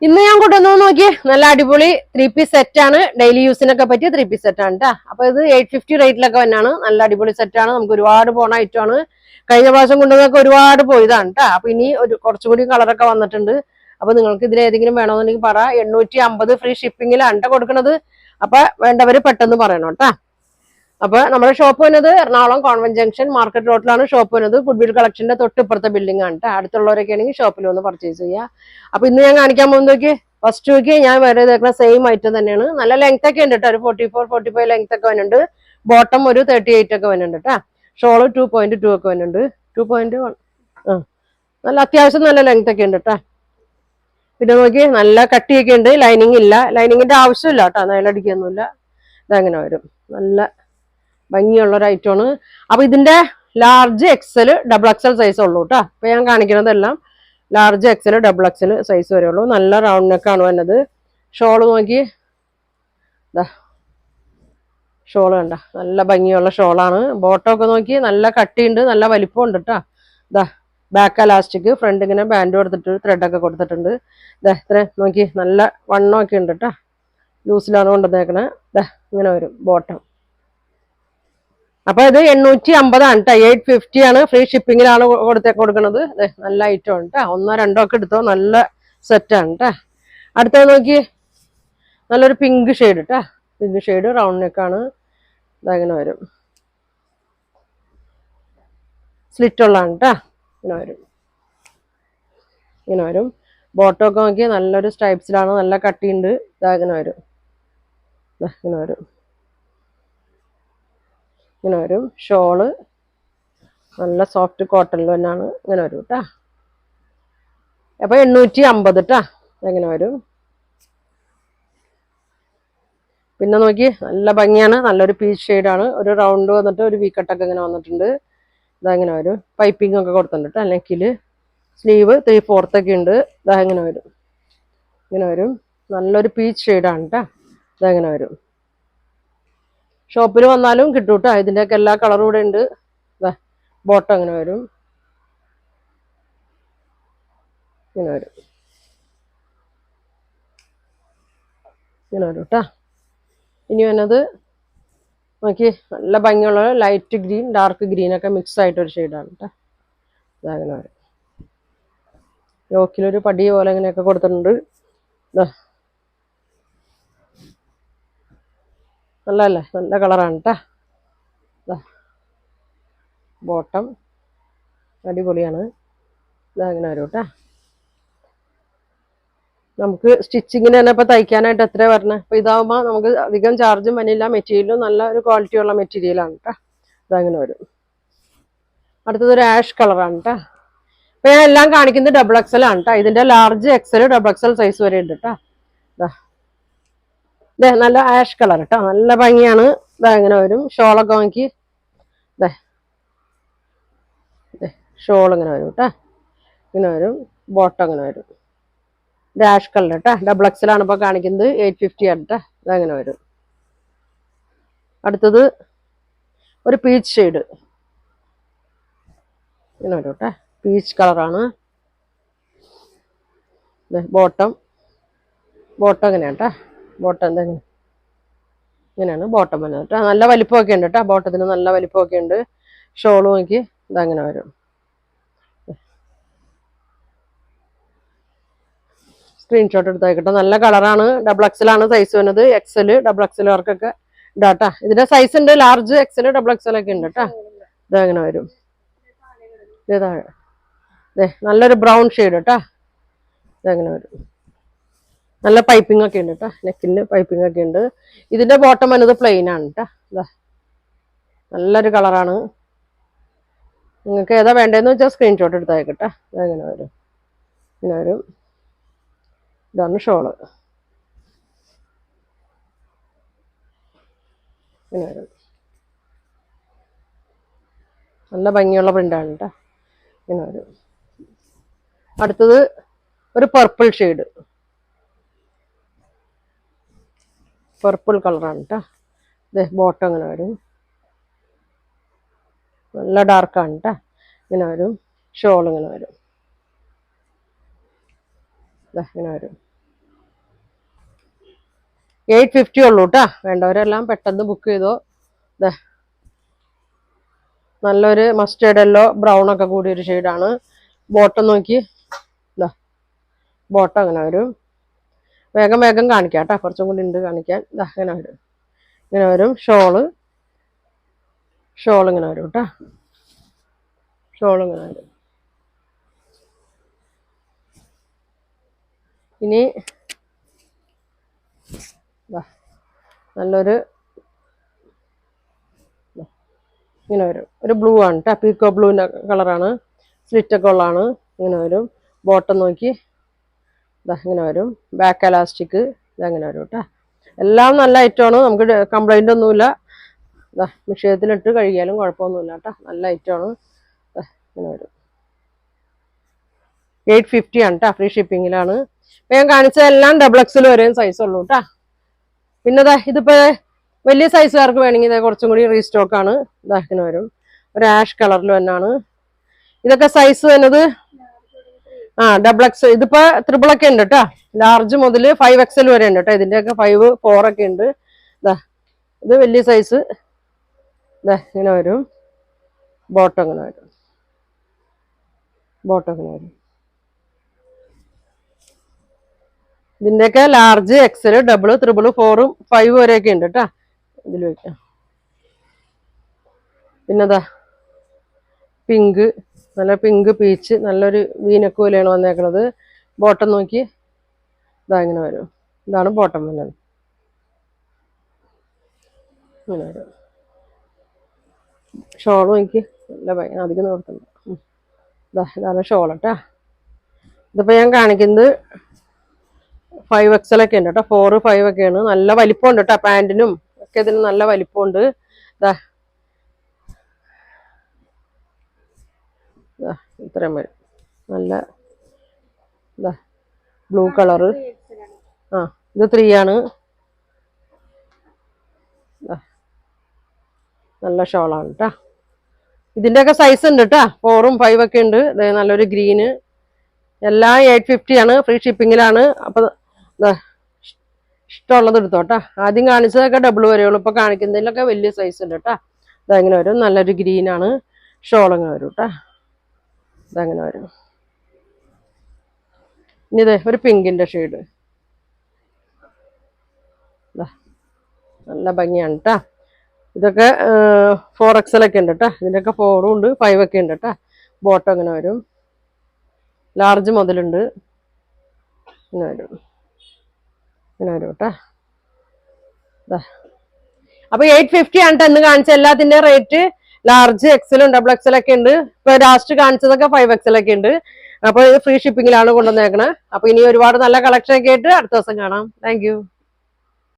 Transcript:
ഇന്ന് ഞാൻ കൊണ്ടുവന്നു നോക്കിയേ നല്ല അടിപൊളി 3 പീസ് സെറ്റ് ആണ്. ഡെയിലി യൂസിനൊക്കെ പറ്റിയ 3 പീസ് സെറ്റ് ആണ് കേട്ടോ. അപ്പൊ ഇത് 850 റേറ്റിലൊക്കെ തന്നെയാണ്. നല്ല അടിപൊളി സെറ്റ് ആണ്. നമുക്ക് ഒരുപാട് പോണ ഐറ്റം ആണ്. കഴിഞ്ഞ പ്രാവശ്യം കൊണ്ടുവന്നൊക്കെ ഒരുപാട് പോയതാണ് കേട്ടോ. അപ്പൊ ഇനി ഒരു കുറച്ചുകൂടി കളറൊക്കെ വന്നിട്ടുണ്ട്. അപ്പൊ നിങ്ങൾക്ക് ഇതിൽ ഏതെങ്കിലും വേണമെന്നുണ്ടെങ്കിൽ പറ. 850 ഫ്രീ ഷിപ്പിങ്ങിലാണ് കൊടുക്കുന്നത്. അപ്പൊ വേണ്ടവര് പെട്ടെന്ന് പറയണം കേട്ടോ. അപ്പൊ നമ്മുടെ ഷോപ്പ് വന്നത് എറണാകുളം കോൺവെന്റ് ജംഗ്ഷൻ മാർക്കറ്റ് റോഡിലാണ് ഷോപ്പ് വന്നത്. ഗുഡ്വിൽ കളക്ഷന്റെ തൊട്ടിപ്പുറത്തെ ബിൽഡിംഗ് ആണ് കേട്ടോ. അടുത്തുള്ളവരൊക്കെ ആണെങ്കിൽ ഷോപ്പിൽ വന്ന് പർച്ചേസ് ചെയ്യുക. അപ്പൊ ഇന്ന് ഞാൻ കാണിക്കാൻ പോകുന്നതൊക്കെ ഫസ്റ്റ് നോക്കി ഞാൻ വേറെ ഇതേക്കുന്ന സെയിം ഐറ്റം തന്നെയാണ്. നല്ല ലെങ്ത് ഒക്കെ ഉണ്ട് കേട്ടോ. ഒരു 44-45 ലെങ്ത് ഒക്കെ വരുന്നുണ്ട്. ബോട്ടം ഒരു 38 ഒക്കെ വരുന്നുണ്ട് കേട്ടോ. ഷോള് 2.2 ഒക്കെ വരുന്നുണ്ട്. 2.1 നല്ല അത്യാവശ്യം നല്ല ലെങ്ത് ഒക്കെ ഉണ്ട് കേട്ടോ. പിന്നെ നോക്കി നല്ല കട്ടിയൊക്കെ ഉണ്ട്. ലൈനിങ് ഇല്ല, ലൈനിങ്ങിന്റെ ആവശ്യമില്ല കേട്ടോ. നൈലടിക്കൊന്നുമില്ല. ഇതങ്ങനെ വരും. നല്ല ഭംഗിയുള്ള ഒരു ഐറ്റമാണ്. അപ്പൊ ഇതിന്റെ large XL double XL size ഉള്ളൂ കേട്ടോ. അപ്പൊ ഞാൻ കാണിക്കുന്നതെല്ലാം large XL double XL size വരെ ഉള്ളൂ. നല്ല റൗണ്ട് നെക്കാണ് വന്നത്. ഷോള് നോക്കി, ഷോള് കണ്ട നല്ല ഭംഗിയുള്ള ഷോളാണ്. ബോട്ടം ഒക്കെ നോക്കി നല്ല കട്ടിയുണ്ട്, നല്ല വലിപ്പമുണ്ട് കേട്ടോ. ഇതാ ബാക്ക് അലാസ്റ്റിക്, ഫ്രണ്ട് ഇങ്ങനെ ബാൻഡ് കൊടുത്തിട്ട് ത്രെഡൊക്കെ കൊടുത്തിട്ടുണ്ട്. ഇതാ ഇത്ര നോക്കി നല്ല വണ്ണമൊക്കെ ഉണ്ട് കേട്ടോ. ലൂസിലാണ് കൊണ്ടുവന്നേക്കണേ. ഇതാ ഇങ്ങനെ വരും ബോട്ടം. അപ്പൊ ഇത് 850 ആണ് കേട്ടോ. 850 ആണ്. ഫ്രീ ഷിപ്പിങ്ങിലാണ് കൊടുക്കുന്നത്. നല്ല ഐറ്റം ആണ് കേട്ടോ. 1-2 ഒക്കെ എടുത്തോ. നല്ല സെറ്റാണ് കേട്ടോ. അടുത്തത് നോക്കി നല്ലൊരു പിങ്ക് ഷെയ്ഡ് കേട്ടോ. പിങ്ക് ഷെയ്ഡ് റൗണ്ട് നെക്കാണ്. ഇതങ്ങനെ വരും. സ്ലിറ്റ് ഉള്ളതാണ് കേട്ടോ. ഇങ്ങനെ വരും, ഇങ്ങനെ വരും. ബോട്ടം ഒക്കെ നോക്കി നല്ലൊരു സ്ട്രൈപ്സിലാണ്. നല്ല കട്ടിയുണ്ട്. ഇതങ്ങനെ വരും. ഇങ്ങനെ വരും, ഇങ്ങനെ വരും. ഷോള് നല്ല സോഫ്റ്റ് കോട്ടണിൽ തന്നെയാണ്. ഇങ്ങനെ വരും കേട്ടാ. അപ്പൊ 850 കേട്ടാ. എങ്ങനെ വരും. പിന്നെ നോക്കി നല്ല ഭംഗിയാണ്. നല്ലൊരു പീച്ച് ഷെയ്ഡാണ്. ഒരു റൗണ്ട് വന്നിട്ട് ഒരു വീക്കട്ടൊക്കെ ഇങ്ങനെ വന്നിട്ടുണ്ട്. ഇതങ്ങനെ വരും. പൈപ്പിംഗ് ഒക്കെ കൊടുത്തിട്ടുണ്ട് കേട്ടോ. നെക്കില് സ്ലീവ് 3/4 ഒക്കെ ഉണ്ട്. ഇതാ ഇങ്ങനെ വരും, ഇങ്ങനെ വരും. നല്ലൊരു പീച്ച് ഷെയ്ഡാണ് കേട്ടോ. ഇതങ്ങനെ വരും. ഷോപ്പിൽ വന്നാലും കിട്ടും കേട്ടോ. ഇതിൻ്റെയൊക്കെ എല്ലാ കളറും ഇവിടെ ഉണ്ട്. ബോട്ടം അങ്ങനെ വരും, ഇങ്ങനെ വരും, ഇങ്ങനെ വരും കേട്ടോ. ഇനി വന്നത് നോക്കി നല്ല ഭംഗിയുള്ള ലൈറ്റ് ഗ്രീൻ ഡാർക്ക് ഗ്രീൻ ഒക്കെ മിക്സ് ആയിട്ടൊരു ഷെയ്ഡാണ് കേട്ടോ. ഇതങ്ങനെ വരും. യോക്കിലൊരു പടി പോലെ ഇങ്ങനെയൊക്കെ കൊടുത്തിട്ടുണ്ട്. നല്ലല്ലേ, നല്ല കളറാണ് കേട്ടോ. ബോട്ടം അടിപൊളിയാണ്. ഇതങ്ങനെ വരും കേട്ടോ. നമുക്ക് സ്റ്റിച്ചിങ്ങിന് തന്നെ ഇപ്പൊ തയ്ക്കാനായിട്ട് എത്ര വരണേ. അപ്പൊ ഇതാവുമ്പോ നമുക്ക് അധികം ചാർജും വരില്ല. മെറ്റീരിയലും നല്ല ഒരു ക്വാളിറ്റി ഉള്ള മെറ്റീരിയലാണ് കേട്ടോ. ഇതങ്ങനെ വരും. അടുത്തത് ഒരു ആഷ് കളറാണ് കേട്ടോ. അപ്പൊ ഞാൻ എല്ലാം കാണിക്കുന്നത് ഡബിൾ എക്സൽ ആണ് കേട്ടോ. ഇതിന്റെ large XL double XL size വരെ ഉണ്ട് കേട്ടോ. ഇതേ നല്ല ആഷ് കളർ കേട്ടോ. നല്ല ഭംഗിയാണ്. ഇതങ്ങനെ വരും. ഷോളൊക്കെ നോക്കി ഷോൾ ഇങ്ങനെ വരും കേട്ടോ. ഇങ്ങനെ വരും. ബോട്ടം ഇങ്ങനെ വരും. ആഷ് കളർ കേട്ടോ. ഡബിൾ എക്സൽ ആണ് ഇപ്പൊ കാണിക്കുന്നത്. 850 ആണ് കേട്ടോ. ഇതങ്ങനെ വരും. അടുത്തത് ഒരു പീച്ച് ഷെയ്ഡ് ഇങ്ങനെ വരും കേട്ടോ. പീച്ച് കളറാണ്. ബോട്ടം ഇങ്ങനെയാണ് കേട്ടോ. ബോട്ടം എന്താ ഇങ്ങനെയാണ് ബോട്ടം വന്നത് കേട്ടോ. നല്ല വലിപ്പമൊക്കെ ഉണ്ട് കേട്ടോ. ബോട്ടത്തിന് നല്ല വലിപ്പമൊക്കെ ഉണ്ട്. ഷോള് നോക്കി ഇതങ്ങനെ വരും. സ്ക്രീൻഷോട്ട് എടുത്തായിക്കട്ടെ. നല്ല കളറാണ്. ഡബിൾ എക്സൽ ആണ് സൈസ് വരുന്നത്. എക്സൽ ഡബിൾ എക്സലുകാർക്കൊക്കെ ഇടാട്ടാ. ഇതിന്റെ സൈസ് ഉണ്ട്. ലാർജ് എക്സൽ ഡബിൾ എക്സൽ ഒക്കെ ഉണ്ട് കേട്ടോ. ഇതങ്ങനെ വരും. നല്ലൊരു ബ്രൗൺ ഷെയ്ഡ് കേട്ടോ. ഇതങ്ങനെ വരും. നല്ല പൈപ്പിംഗ് ഒക്കെ ഉണ്ട് കേട്ടോ. നെക്കിന് പൈപ്പിംഗ് ഒക്കെ ഉണ്ട്. ഇതിന്റെ ബോട്ടം വന്നത് പ്ലെയിൻ ആണ് കേട്ടോ. നല്ലൊരു കളറാണ്. നിങ്ങൾക്ക് ഏതാ വേണ്ടതെന്ന് വെച്ചാൽ സ്ക്രീൻഷോട്ട് എടുത്തായിക്കട്ടെ. ഇതങ്ങനെ വരും. ഇങ്ങനെ വരും. ഇതാണ് ഷോള്. ഇങ്ങനെ വരും. നല്ല ഭംഗിയുള്ള പ്രിന്റാണ് കേട്ടോ. ഇങ്ങനെ വരും. അടുത്തത് ഒരു പർപ്പിൾ ഷെയ്ഡ്, പർപ്പിൾ കളറാണ് കേട്ടോ. ബോട്ടം ഇങ്ങനെ വരും. നല്ല ഡാർക്കാണ് കേട്ടോ. ഇങ്ങനെ വരും. ഷോൾ ഇങ്ങനെ വരും. ഇങ്ങനെ വരും. 850 ഉള്ളൂ കേട്ടാ. വേണ്ടവരെല്ലാം പെട്ടെന്ന് ബുക്ക് ചെയ്തോ. നല്ലൊരു മസ്റ്റേർഡ് യെല്ലോ ബ്രൗൺ ഒക്കെ കൂടിയ ഒരു ഷെയ്ഡാണ്. ബോട്ടം നോക്കി, ബോട്ടം അങ്ങനെ വരും. വേഗം വേഗം കാണിക്കാം കേട്ടോ, കുറച്ചും കൂടി ഉണ്ട് കാണിക്കാൻ. ഇങ്ങനെ വരും, ഇങ്ങനെ വരും. ഷോള് ഇങ്ങനെ വരും കേട്ടോ. ഷോൾ ഇങ്ങനെ വരും. ഇനി നല്ലൊരു ഇങ്ങനെ വരും, ഒരു ബ്ലൂ ആണ് കേട്ടോ, പീക്കോ ബ്ലൂവിൻ്റെ കളറാണ്. സ്ലിറ്റൊക്കെ ഉള്ളതാണ്. ഇങ്ങനെ വരും. ബോട്ടം നോക്കി ഇങ്ങനെ വരും. ബാക്ക് എലാസ്റ്റിക് ഇതങ്ങനെ വരും കേട്ടോ. എല്ലാം നല്ല ഐറ്റമാണ്, നമുക്ക് കംപ്ലൈൻ്റ് ഒന്നുമില്ല. മിഷ്യത്തിലിട്ട് കഴുകിയാലും കുഴപ്പമൊന്നുമില്ല കേട്ടോ, നല്ല ഐറ്റമാണ്. ഇങ്ങനെ വരും. 850 ആണ് കേട്ടോ, ഫ്രീ ഷിപ്പിങ്ങിലാണ്. ഞാൻ കാണിച്ചതെല്ലാം XXL വരെയും സൈസ് ഉള്ളൂ കേട്ടോ. പിന്നെ ഇതിപ്പോ വലിയ സൈസുകാർക്ക് വേണമെങ്കിൽ കുറച്ചും കൂടി റീസ്റ്റോക്ക് ആണ്. ഇങ്ങനെ വരും, ഒരു ആഷ് കളറിൽ തന്നെയാണ്. ഇതൊക്കെ സൈസ് വരുന്നത് XX. ഇതിപ്പോ ട്രിപ്പിൾ ഒക്കെ ഉണ്ട് കേട്ടോ. ലാർജ് മുതൽ 5XL വരെ ഉണ്ട് കേട്ടോ. ഇതിന്റെയൊക്കെ 5, 4 ഒക്കെ ഉണ്ട്. ഇത് വലിയ സൈസ് ഇങ്ങനെ വരും. ബോട്ടം ഇങ്ങനെ വരും. ഇതിന്റെയൊക്കെ ലാർജ്, XL, ഡബിൾ, ട്രിപ്പിൾ, 4, 5 വരെയൊക്കെ ഉണ്ട് കേട്ടാ. ഇതിൽ വെക്കാം. പിന്നെ പിങ്ക്, നല്ല പിങ്ക് പീച്ച്, നല്ലൊരു വീനക്ക് പോലെയാണ് വന്നേക്കണത്. ബോട്ടം നോക്കി ഇങ്ങനെ വരും. ഇതാണ് ബോട്ടം വന്നത്. ഇങ്ങനെ വരും. ഷോൾ നോക്കി നല്ല അധികം നോക്കണ്ട. ഇതാണ് ഷോൾ കേട്ടാ. ഇതിപ്പോ ഞാൻ കാണിക്കുന്നത് 5XL ഒക്കെ ഉണ്ട് കേട്ടോ. 4, 5 ഒക്കെയാണ്. നല്ല വലിപ്പമുണ്ട് കേട്ടോ, പാൻറ്റിനും ഒക്കെ ഇതിന് നല്ല വലിപ്പമുണ്ട്. ഇത്രയും വരും. നല്ല ബ്ലൂ കളറ്. ഇത് 3 ആണ്. നല്ല ഷോളാണ് കേട്ടാ. ഇതിന്റെയൊക്കെ സൈസ് ഉണ്ട് കേട്ടാ. 4ഉം 5 ഒക്കെ ഉണ്ട്. നല്ലൊരു ഗ്രീന്. എല്ലാം 850 ആണ്, ഫ്രീ ഷിപ്പിങ്ങിലാണ്. അപ്പൊ ഇഷ്ടമുള്ളത് എടുത്തോട്ടാ. ആദ്യം കാണിച്ചതൊക്കെ ഡബിൾ വരെയുള്ളൂ. ഇപ്പൊ കാണിക്കുന്നതിലൊക്കെ വലിയ സൈസ് ഉണ്ട് കേട്ടാ. ഇതെങ്ങനെ വരും, നല്ലൊരു ഗ്രീനാണ്. ഷോൾ അങ്ങനെ വരും കേട്ടാ. ഇതങ്ങനെ വരും. ഇനി ഒരു പിങ്കിന്റെ ഷെയ്ഡ്. നല്ല ഭംഗിയാണ് കേട്ടാ. ഇതൊക്കെ 4XL ഒക്കെ ഉണ്ട് കേട്ടാ. ഇതിൻ്റെയൊക്കെ 4ഉം ഉണ്ട്, 5 ഒക്കെ ഉണ്ട് കേട്ടാ. ബോട്ടം ഇങ്ങനെ വരും. ലാർജ് മുതലുണ്ട്. ഇങ്ങനെ വരും കേട്ടാ. അപ്പൊ 850 ആണ് എന്ന് കാണിച്ച എല്ലാത്തിന്റെ റേറ്റ്. ലാർജ്, XL, XXL ഒക്കെ ഉണ്ട്. ഇപ്പൊ ലാസ്റ്റ് കാണിച്ചതൊക്കെ 5XL ഒക്കെ ഉണ്ട്. അപ്പൊ ഇത് ഫ്രീ ഷിപ്പിങ്ങിലാണ് കൊണ്ടുവന്നേക്കണേ. അപ്പൊ ഇനി ഒരുപാട് നല്ല കളക്ഷൻ ഒക്കെ ആയിട്ട് അടുത്ത ദിവസം കാണാം. താങ്ക്